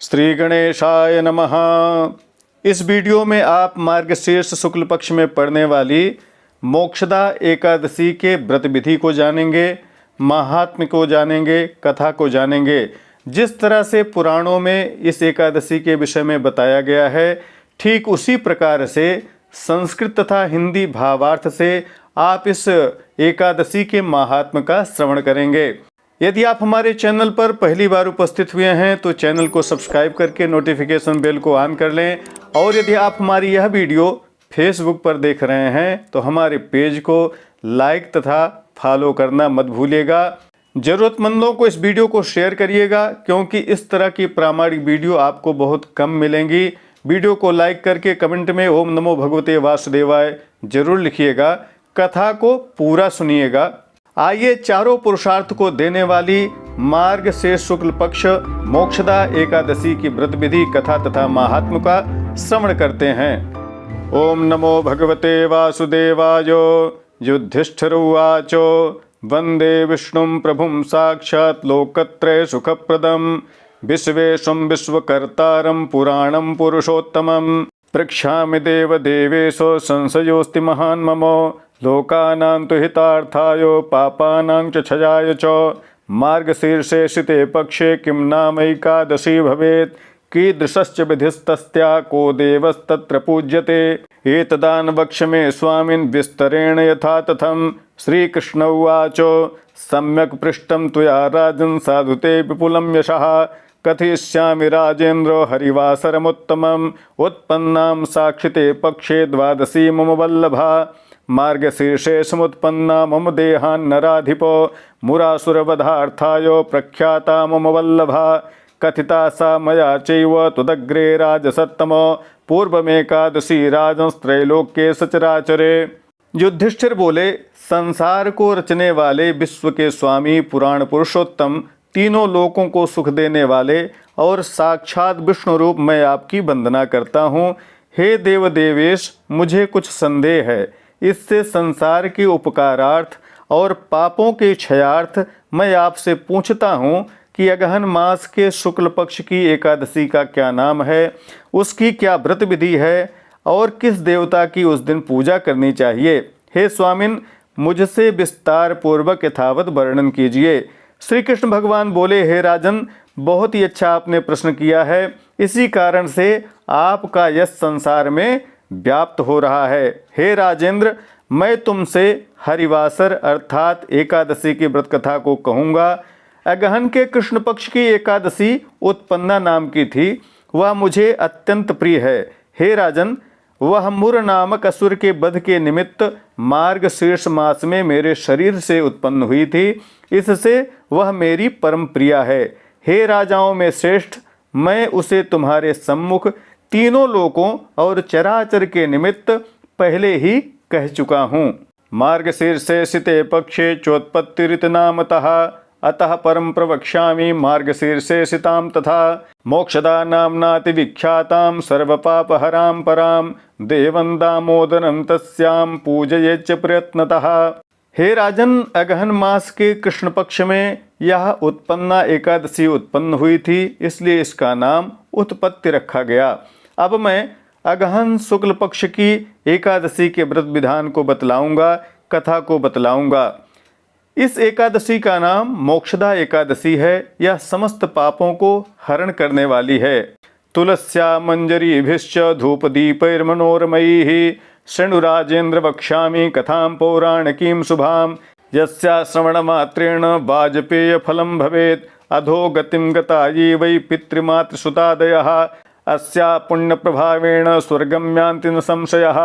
श्री गणेशाय नमः। इस वीडियो में आप मार्गशीर्ष शुक्ल पक्ष में पड़ने वाली मोक्षदा एकादशी के व्रत विधि को जानेंगे, महात्म्य को जानेंगे, कथा को जानेंगे। जिस तरह से पुराणों में इस एकादशी के विषय में बताया गया है, ठीक उसी प्रकार से संस्कृत तथा हिंदी भावार्थ से आप इस एकादशी के महात्म्य का श्रवण करेंगे। यदि आप हमारे चैनल पर पहली बार उपस्थित हुए हैं तो चैनल को सब्सक्राइब करके नोटिफिकेशन बेल को ऑन कर लें, और यदि आप हमारी यह वीडियो फेसबुक पर देख रहे हैं तो हमारे पेज को लाइक तथा फॉलो करना मत भूलिएगा। ज़रूरतमंदों को इस वीडियो को शेयर करिएगा, क्योंकि इस तरह की प्रामाणिक वीडियो आपको बहुत कम मिलेंगी। वीडियो को लाइक करके कमेंट में ओम नमो भगवते वासुदेवाय जरूर लिखिएगा। कथा को पूरा सुनिएगा। आइए चारों पुरुषार्थ को देने वाली मार्गशीर्ष शुक्ल पक्ष मोक्षदा एकादशी की व्रत विधि, कथा तथा महात्म्य का श्रवण करते हैं। ओम नमो भगवते वासुदेवाय। युधिष्ठिर उवाच वंदे विष्णुं प्रभुं साक्षात् लोकत्रय सुखप्रदं विश्वेशं विश्वकर्तारं पुराणं पुरुषोत्तमं पृच्छामि देवदेवेशो संशयोऽस्ति महान् मम लोकानां तु हितार्थाय पापानां च क्षयाय च मार्गशीर्षे शिते पक्षे किं नामैकादशी भवेत् कीदृशश्च विधिस्तस्या को देवस्तत्र पूज्यते एतदान वक्ष मे स्वामिन् विस्तरेण यथा तथं। श्रीकृष्ण उवाच सम्यक् पृष्टं त्वया राजन् साधुते विपुलं यशः कथयिष्यामि राजेन्द्र हरिवासरमुत्तमम् उत्पन्नां साक्षिते पक्षे द्वादशी मम वल्लभा मार्गशीर्षे समुत्पन्ना मम देहान्नराधिपो मुरासुरवधार्थाय प्रख्याता मम वल्लभा कथिता सा मया चैव त्वदग्रे राजसत्तम पूर्वमेकादशी राजंस्त्रैलोक्ये सचराचरे। युधिष्ठिर बोले, संसार को रचने वाले विश्व के स्वामी पुराण पुरुषोत्तम, तीनों लोकों को सुख देने वाले और साक्षात विष्णु रूप मैं आपकी वंदना करता हूँ। हे देव देवेश, मुझे कुछ संदेह है। इससे संसार के उपकारार्थ और पापों के क्षयार्थ मैं आपसे पूछता हूँ कि अगहन मास के शुक्ल पक्ष की एकादशी का क्या नाम है, उसकी क्या व्रत विधि है और किस देवता की उस दिन पूजा करनी चाहिए। हे स्वामिन, मुझसे विस्तार पूर्वक यथावत वर्णन कीजिए। श्री कृष्ण भगवान बोले, हे राजन, बहुत ही अच्छा आपने प्रश्न किया है। इसी कारण से आपका यश संसार में व्याप्त हो रहा है। हे राजेंद्र, मैं तुमसे हरिवासर अर्थात एकादशी की व्रत कथा को कहूँगा। अगहन के कृष्ण पक्ष की एकादशी उत्पन्ना नाम की थी। वह मुझे अत्यंत प्रिय है। हे राजन, वह मुर नामक असुर के वध के निमित्त मार्गशीर्ष मास में मेरे शरीर से उत्पन्न हुई थी। इससे वह मेरी परम प्रिया है। हे राजाओं में श्रेष्ठ, मैं उसे तुम्हारे सम्मुख तीनों लोकों और चराचर के निमित्त पहले ही कह चुका हूँ। मार्गशीर्षे शिते पक्षे चोत्पत्तिरिति नामतः अतः परम प्रवक्ष्यामि मार्गशीर्षे शितां तथा मोक्षदा नाम्नाति विख्यातां सर्वपापहरां परां देवं दामोदरं तस्यां पूजयेच्च प्रयत्नतः। हे राजन, अगहन मास के कृष्ण पक्ष में यह उत्पन्ना एकादशी उत्पन्न हुई थी, इसलिए इसका नाम उत्पत्ति रखा गया। अब मैं अगहन शुक्ल पक्ष की एकादशी के व्रत विधान को बतलाऊंगा, कथा को बतलाऊंगा। इस एकादशी का नाम मोक्षदा एकादशी है। यह समस्त पापों को हरण करने वाली है। तुलस्या मंजरीभिश्च धूपदीपैर्मनोरमैः शृणु राजेन्द्र वक्ष्यामि कथां पौराणिकीं शुभां यस्या श्रवणमात्रेण वाजपेयफलं भवेत् अधोगतिं गता ये वै पितृमातृसुतादयः अस्या पुण्यप्रभावेण स्वर्गं यान्ति न संशयः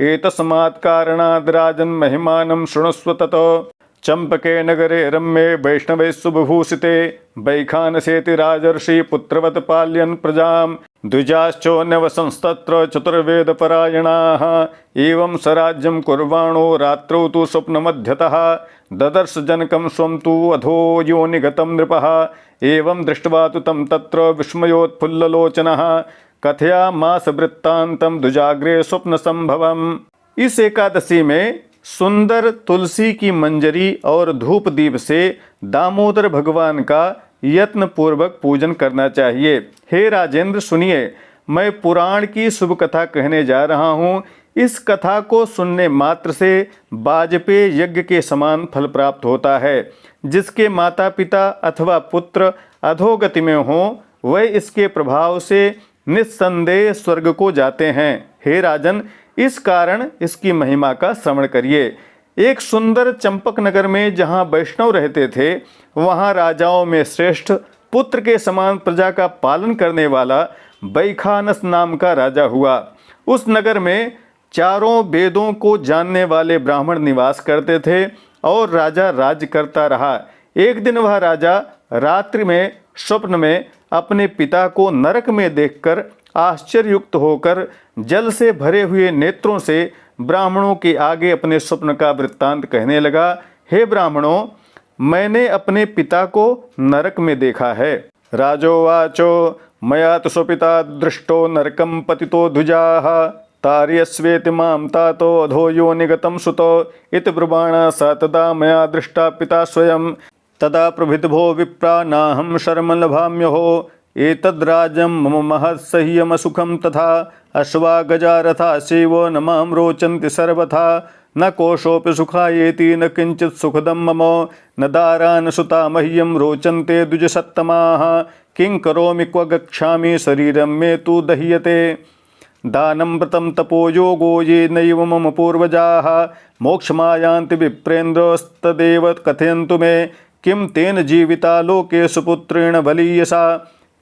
एतस्मात् कारणाद् राजन् महिमानं शृणुष्व ततो। चंपके नगरे रम्ये वैष्णवे शुभभूषिते वैखानसेति राजर्षि पुत्रवत् पाल्यन् प्रजां द्विजाश्चोऽन्यवसंस्तत्र चतुर्वेदपरायणाः एवं स राज्यं कुर्वाणो रात्रौ तु स्वप्नमध्यतः ददर्श जनकं स्वं तु अधो योनिगतं नृपः एवं दृष्ट्वा तु तं तत्र विस्मयोत्फुल्ललोचनः कथयामास वृत्तान्तं दुजाग्रे स्वप्नसंभवम्। इस एकादशी में सुंदर तुलसी की मंजरी और धूप दीप से दामोदर भगवान का यत्न पूर्वक पूजन करना चाहिए। हे राजेंद्र सुनिए, मैं पुराण की शुभ कथा कहने जा रहा हूँ। इस कथा को सुनने मात्र से वाजपेय यज्ञ के समान फल प्राप्त होता है। जिसके माता पिता अथवा पुत्र अधोगति में हों, वह इसके प्रभाव से निस्संदेह स्वर्ग को जाते हैं। हे राजन, इस कारण इसकी महिमा का श्रवण करिए। एक सुंदर चंपक नगर में जहाँ वैष्णव रहते थे, वहाँ राजाओं में श्रेष्ठ पुत्र के समान प्रजा का पालन करने वाला वैखानस नाम का राजा हुआ। उस नगर में चारों वेदों को जानने वाले ब्राह्मण निवास करते थे और राजा राज्य करता रहा। एक दिन वह राजा रात्रि में स्वप्न में अपने पिता को नरक में देखकर आश्चर्ययुक्त होकर जल से भरे हुए नेत्रों से ब्राह्मणों के आगे अपने स्वप्न का वृत्तांत कहने लगा। हे ब्राह्मणों, मैंने अपने पिता को नरक में देखा है। राजोवाचो मया तो स्वपिता दृष्टो नरकम पतितो द्विजाः तार्यस्वेति मां तातो अधो यो निगतं सुतो इति ब्रुवाण स तदा मया दृष्टा पिता स्वयं तदा प्रभितभो विप्रा नाहं शर्म लभाम्यहो एतद्राजं मम महत्सह्यमसुखं तथा अश्वा गजा रथा सेवो न मां रोचन्ति सर्वथा न कोशोऽपि सुखायेति न किंचित् सुखदं मम न दारा न सुता मह्यं रोचन्ते द्विजसत्तमाः किं करोमि क्व गच्छामि शरीरं मे तु दह्यते दानं व्रतं तपो योगो ये नैव मम पूर्वजाः मोक्षमायान्ति विप्रेन्द्रस्तदेव कथयन्तु मे किं तेन जीविता लोके सुपुत्रेण बलीयसा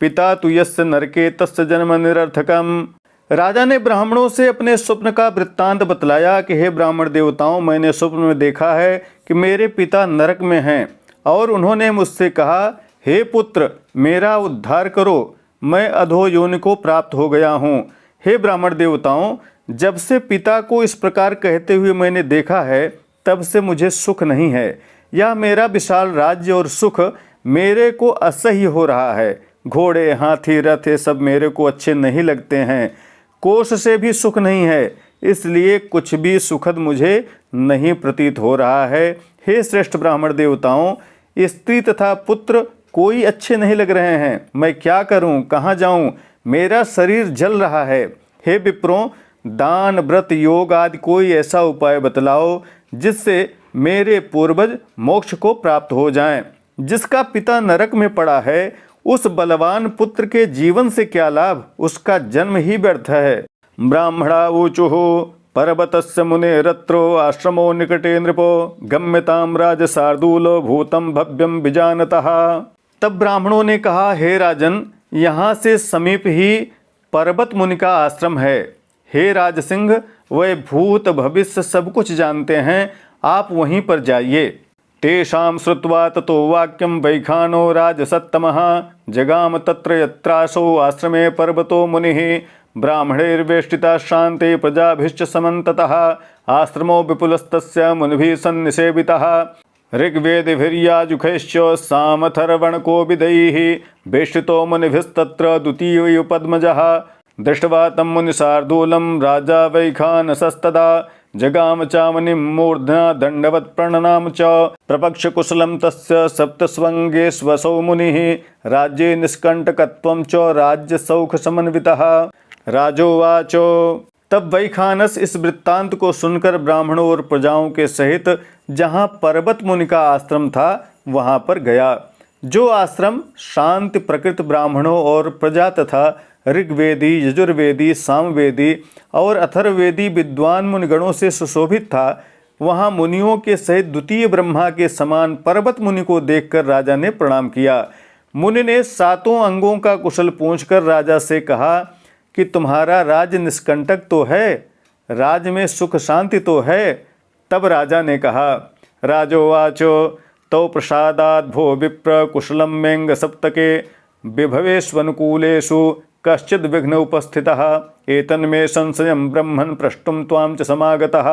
पिता तु यस्य नरके तस्य जन्म निरर्थकम्। राजा ने ब्राह्मणों से अपने स्वप्न का वृत्तांत बतलाया कि हे ब्राह्मण देवताओं, मैंने स्वप्न में देखा है कि मेरे पिता नरक में हैं और उन्होंने मुझसे कहा, हे पुत्र, मेरा उद्धार करो, मैं अधो योनि को प्राप्त हो गया हूँ। हे ब्राह्मण देवताओं, जब से पिता को इस प्रकार कहते हुए मैंने देखा है, तब से मुझे सुख नहीं है। यह मेरा विशाल राज्य और सुख मेरे को असह्य हो रहा है। घोड़े, हाथी, रथ ये सब मेरे को अच्छे नहीं लगते हैं। कोष से भी सुख नहीं है, इसलिए कुछ भी सुखद मुझे नहीं प्रतीत हो रहा है। हे श्रेष्ठ ब्राह्मण देवताओं, स्त्री तथा पुत्र कोई अच्छे नहीं लग रहे हैं। मैं क्या करूं, कहाँ जाऊं? मेरा शरीर जल रहा है। हे विप्रों, दान, व्रत, योग आदि कोई ऐसा उपाय बतलाओ जिससे मेरे पूर्वज मोक्ष को प्राप्त हो जाएं। जिसका पिता नरक में पड़ा है, उस बलवान पुत्र के जीवन से क्या लाभ? उसका जन्म ही व्यर्थ है। ब्राह्मणा ऊचुः पर्वतस्य मुने रत्रो आश्रमो निकटे नृपो गम्यतां राजशार्दूलो भूतं भव्यं विजानतः। तब ब्राह्मणों ने कहा, हे राजन, यहाँ से समीप ही पर्वत मुनि का आश्रम है। हे राजसिंह, वह भूत भविष्य सब कुछ जानते हैं, आप वहीं पर जाइए। तेषां श्रुत्वा ततो वाक्यं वैखानो राजसत्तमः जगाम तत्र यत्रासौ आश्रमे पर्वतो मुनिः ब्राह्मणैर्वेष्टिता शान्ते प्रजाभिश्च समन्ततः आश्रमो विपुलस्तस्य मुनिभिः सन्निसेवितः ऋग्वेदिभिर्याजुषैश्च सामथर्वणकोविदैः वेष्टितो मुनिभिस्तत्र द्वितीयोपद्मजः दृष्ट्वा तं मुनिशार्दूलं राजा वैखानसस्तदा जगाम चामनिं मूर्ध्ना दंडवत् प्रणनाम च प्रपक्ष कुशलं तस्य सप्तस्वंगे स्वसौ मुनिः राज्ये निष्कंटकत्वं च राज्य सौख समन्वितः। राजोवाचो। तब वैखानस इस वृत्तांत को सुनकर ब्राह्मणों और प्रजाओं के सहित जहाँ पर्वत मुनि का आश्रम था वहाँ पर गया। जो आश्रम शांति प्रकृत ब्राह्मणों और प्रजा तथा ऋग्वेदी, यजुर्वेदी, सामवेदी और अथर्ववेदी विद्वान मुनिगणों से सुशोभित था, वहाँ मुनियों के सहित द्वितीय ब्रह्मा के समान पर्वत मुनि को देखकर राजा ने प्रणाम किया। मुनि ने सातों अंगों का कुशल पूछकर राजा से कहा कि तुम्हारा राज्य निष्कंटक तो है, राज्य में सुख शांति तो है। तब राजा ने कहा, राजोवाचो तौ प्रसादाद् भो विप्र कुशलं मेंग सप्तके विभवेष्वनुकूलेषु कश्चिद् विघ्न उपस्थितः एतन्मे संशयं ब्रह्मन् प्रष्टुं त्वां च समागतः।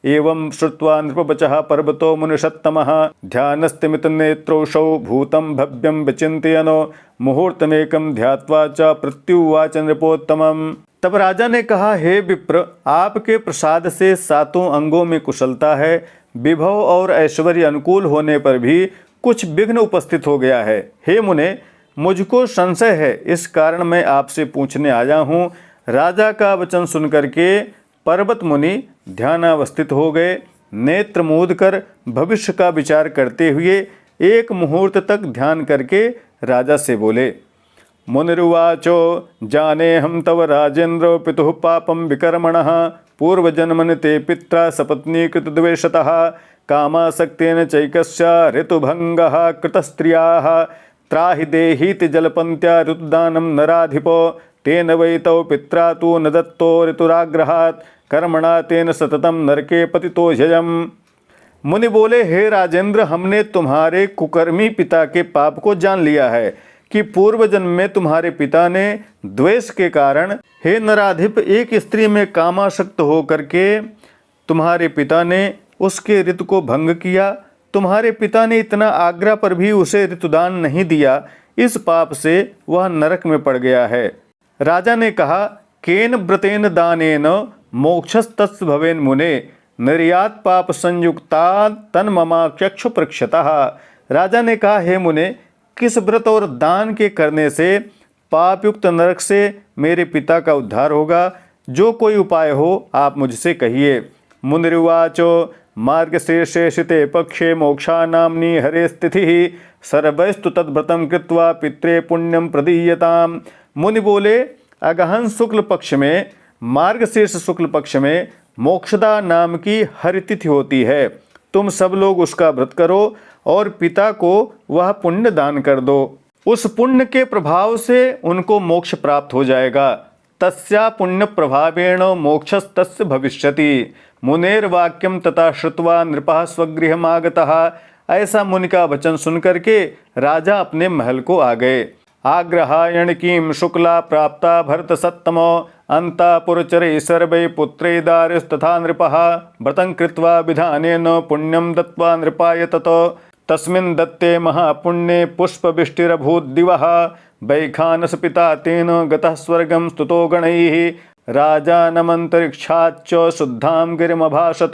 एवं श्रुत्वा नृपवचः पर्वतो मुनिषत्तमः ध्यानस्तिमितनेत्रौषौ भूतं भव्यं विचिन्तयनो मुहूर्तमेकं ध्यात्वा च प्रत्युवाच नृपोत्तमम्। तब राजा ने कहा, हे विप्र, आपके प्रसाद से सातों अंगों में कुशलता है। विभव और ऐश्वर्य अनुकूल होने पर भी कुछ विघ्न उपस्थित हो गया है। हे मुने, मुझको संशय है, इस कारण मैं आपसे पूछने आया हूँ। राजा का वचन सुनकर के पर्वत मुनि ध्यानावस्थित हो गए। नेत्र मूंद कर भविष्य का विचार करते हुए एक मुहूर्त तक ध्यान करके राजा से बोले। मुनिरुवाचो जाने हम तव राजेन्द्र पितुः पापम विकर्मणः पूर्वजन्मनि ते पित्रा सपत्नीकृत द्वेषतः कामासक्तेन चैकस्य ऋतुभंगः कृतस्त्रियाः त्राहि देहीति जलपन्त्या ऋतुदानं नराधिपो तेन वै तौ पित्रा तु न दत्तो ऋतुराग्रहात् कर्मणा तेन सततम नरके पतितो ह्ययम्। मुनि बोले, हे राजेंद्र, हमने तुम्हारे कुकर्मी पिता के पाप को जान लिया है कि पूर्व जन्म में तुम्हारे पिता ने द्वेष के कारण, हे नराधिप, एक स्त्री में कामासक्त होकर के तुम्हारे पिता ने उसके ऋतु को भंग किया। तुम्हारे पिता ने इतना आग्रह पर भी उसे ऋतुदान नहीं दिया। इस पाप से वह नरक में पड़ गया है। राजा ने कहा, केन व्रतेन दानेन मोक्षस्तस्य भवेन मुने निर्यात पाप संयुक्ता तन्ममा चक्षु प्रक्षतः। राजा ने कहा, हे मुने, किस व्रत और दान के करने से पापयुक्त नरक से मेरे पिता का उद्धार होगा? जो कोई उपाय हो आप मुझसे कहिए। मुनिरुवाचो मार्गशीर्षे पक्षे मोक्षा नाम्नी हरे स्थितिः सर्वैस्तु तद्व्रतं कृत्वा पित्रे पुण्यम प्रदीयताम्। मुनि बोले, अगहन शुक्ल पक्ष में, मार्गशीर्ष शुक्ल पक्ष में मोक्षदा नाम की हरि तिथि होती है। तुम सब लोग उसका व्रत करो और पिता को वह पुण्य दान कर दो। उस पुण्य के प्रभाव से उनको मोक्ष प्राप्त हो जाएगा। तस्या पुण्य प्रभावेण मोक्षस्तस्य भविष्यति। मुनेर वाक्यम तथा श्रुत्वा नृपः स्वगृहमागतः। ऐसा मुनि का वचन सुनकर के राजा अपने महल को आ गए। आग्रहायण कीम शुक्ला प्राप्ता भरत सत्तमो अंतापुरचरे सर्वे पुत्रे दारिस्तथा नृपः व्रतं कृत्वा विधानेन पुण्यं दत्त्वा नृपाय ततो तस्मिन् दत्ते महापुण्ये पुष्पवृष्टिरभूत् दिवः वैखानस पिता तेन गतः स्वर्गं स्तुतो गणैः राजानमन्तरिक्षाच्च शुद्धां गिरिमभाषत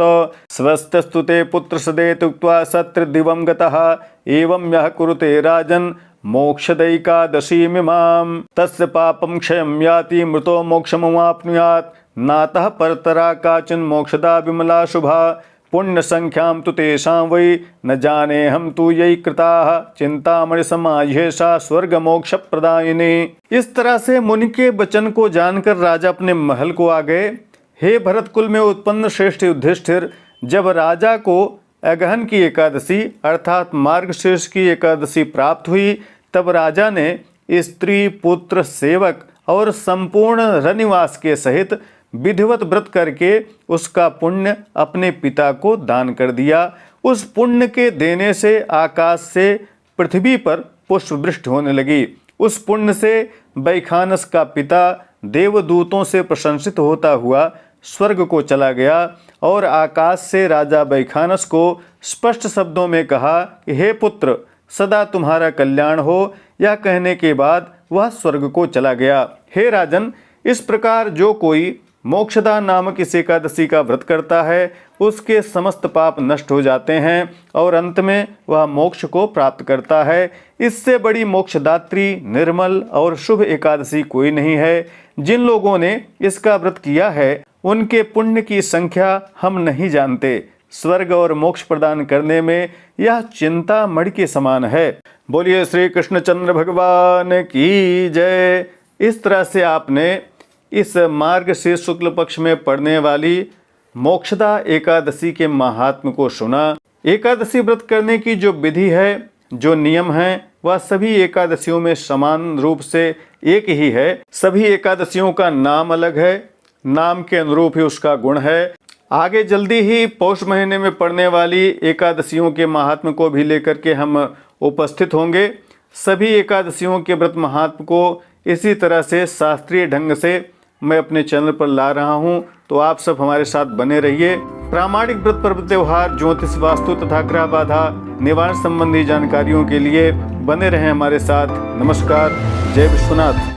स्वस्तस्तु ते पुत्रसदेतुक्त्वा सत्र दिवं गतः एवं यः कुरुते राजन् मोक्षदैकादशीमिमां तस्य पापं क्षयं याति मृतो मोक्षमुवाप्नुयात् नातः परतरा काचिन् मोक्षदा विमला शुभा पुण्य संख्यां तु तेषां वै न जाने हम तु यही कृताः चिंतामणि समाह्येषा स्वर्ग मोक्ष प्रदायिनी। इस तरह से मुनि के वचन को जानकर राजा अपने महल को आ गए। हे भरत कुल में उत्पन्न श्रेष्ठ युधिष्ठिर, जब राजा को अगहन की एकादशी अर्थात मार्गशीर्ष की एकादशी प्राप्त हुई, तब राजा ने स्त्री पुत्र सेवक और संपूर्ण रनिवास के सहित विधिवत व्रत करके उसका पुण्य अपने पिता को दान कर दिया। उस पुण्य के देने से आकाश से पृथ्वी पर पुष्पवृष्टि होने लगी। उस पुण्य से वैखानस का पिता देवदूतों से प्रशंसित होता हुआ स्वर्ग को चला गया और आकाश से राजा वैखानस को स्पष्ट शब्दों में कहा कि हे पुत्र, सदा तुम्हारा कल्याण हो। यह कहने के बाद वह स्वर्ग को चला गया। हे राजन, इस प्रकार जो कोई मोक्षदा नामक इस एकादशी का व्रत करता है, उसके समस्त पाप नष्ट हो जाते हैं और अंत में वह मोक्ष को प्राप्त करता है। इससे बड़ी मोक्षदात्री, निर्मल और शुभ एकादशी कोई नहीं है। जिन लोगों ने इसका व्रत किया है उनके पुण्य की संख्या हम नहीं जानते। स्वर्ग और मोक्ष प्रदान करने में यह चिंतामणि के समान है। बोलिए श्री कृष्णचंद्र भगवान की जय। इस तरह से आपने इस मार्गशीर्ष शुक्ल पक्ष में पड़ने वाली मोक्षदा एकादशी के महात्म्य को सुना। एकादशी व्रत करने की जो विधि है, जो नियम है, वह सभी एकादशियों में समान रूप से एक ही है। सभी एकादशियों का नाम अलग है, नाम के अनुरूप ही उसका गुण है। आगे जल्दी ही पौष महीने में पड़ने वाली एकादशियों के महात्म्य को भी लेकर के हम उपस्थित होंगे। सभी एकादशियों के व्रत महात्म्य को इसी तरह से शास्त्रीय ढंग से मैं अपने चैनल पर ला रहा हूं, तो आप सब हमारे साथ बने रहिए। प्रामाणिक व्रत पर्व त्योहार, ज्योतिष, वास्तु तथा ग्रह बाधा निवारण संबंधी जानकारियों के लिए बने रहें हमारे साथ। नमस्कार। जय विश्वनाथ।